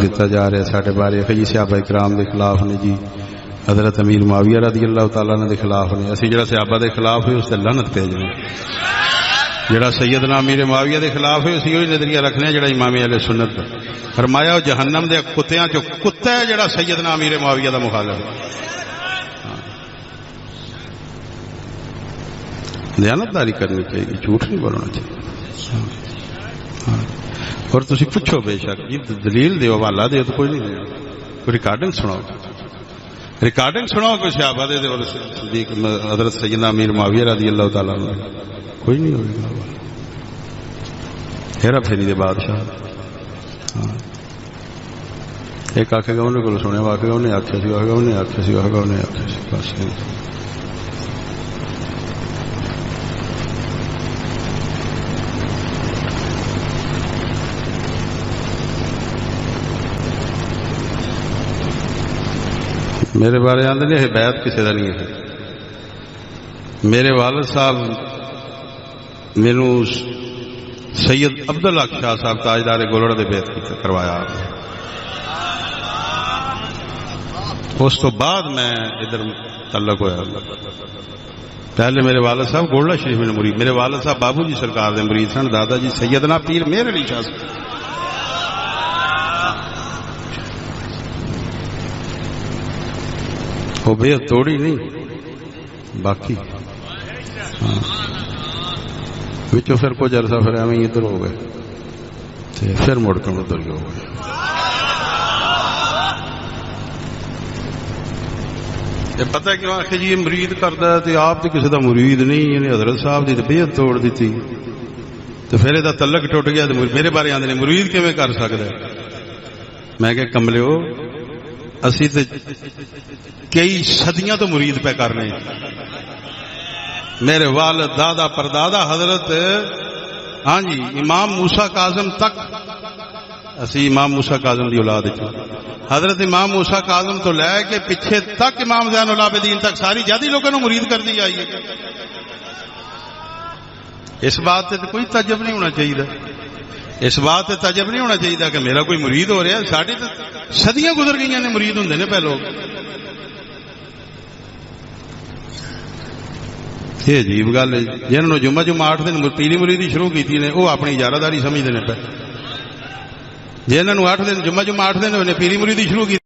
دیتا جا رہا ہے ساڈے بارے کئی صحابہ کرام دے خلاف نے جی، حضرت امیر معاویہ رضی اللہ تعالیٰ عنہ دے خلاف نے. اسی جڑا صحابہ دے خلاف ہوئے اس تے لعنت بھیجنے، جڑا سیدنا امیر معاویہ دے خلاف ہے اسی وہی نظریہ رکھنے جڑا امام اہل سنت دا. فرمایا جہنم دے کتیاں چو کتا ہے جڑا سیدنا امیر معاویہ دا مخالف ہے. دیانتداری کرنی چاہیے، جھوٹ نہیں بولنا چاہیے. اور تسی پوچھو بے شک جی دلیل دیو، حوالہ دیو، تو کوئی نہیں دیو. کوئی ریکارڈنگ سناؤ، ریکارڈنگ سناؤ کوئی صحابہ دے اور صدیق حضرت سیدنا امیر معاویہ رضی اللہ تعالیٰ عنہ. کوئی نہیں ہوئے گا. ہیرا پھیری دے بادشاہ. ایک آکھے گا انہیں کو سنے، آکھے گا انہیں آکھے سی، آکھے گا انہیں آکھے سی، آکھے گا انہیں آکھے سی. بس میرے بارے آندے نے ہدایت کسی دا نہیں ہے. میرے والد صاحب مینو سید عبداللہ شاہ صاحب تاجدار گولڑ دے بیعت کروایا. اس تو بعد میں ادھر تعلق ہوا. پہلے میرے والد صاحب گولڑا شریف میں مرید، میرے والد صاحب بابو جی سرکار دے مرید سن. دادا جی سیدنا پیر مہر علی شاہ صاحب. وہ بیعت توڑی نہیں باقی وچوں پھر کچھ عرصہ پھر ایویں ادھر ہو گئے پھر مڑ کے ادھر ہی ہو گئے. یہ پتہ ہے کیوں آخر جی یہ مرید کرتا ہے تو آپ تو کسی کا مرید نہیں، یعنی حضرت صاحب کی تو بیعت توڑ دیتی تو پھر یہ تعلق ٹوٹ گیا. تو میرے بارے آدھے نے مرید کیویں کر سکتا ہے؟ میں کہ کملیو اسی تے کئی صدیاں تو مرید پہ کرنے. میرے والد دادا پردادا حضرت ہاں جی امام موسیٰ کاظم تک اسی امام موسیٰ کاظم دی اولاد ہے. حضرت امام موسیٰ کاظم تو لے کے پیچھے تک امام زین العابدین تک ساری جادی لوگوں نے مرید کر دی آئی ہے. اس بات سے کوئی تعجب نہیں ہونا چاہیے، اس بات سے تعجب نہیں ہونا چاہیے کہ میرا کوئی مرید ہو رہا ہے. ساری تو صدیاں گزر گئی نے مرید ہوں نے پہلو. یہ عجیب گل ہے جنہوں نے جمعہ 8 دن پیری مریدی شروع کی نے وہ اپنی اجارہ داری سمجھتے ہیں پہ. جنہوں نے 8 دن جمعہ 8 دن پیری مریدی شروع کی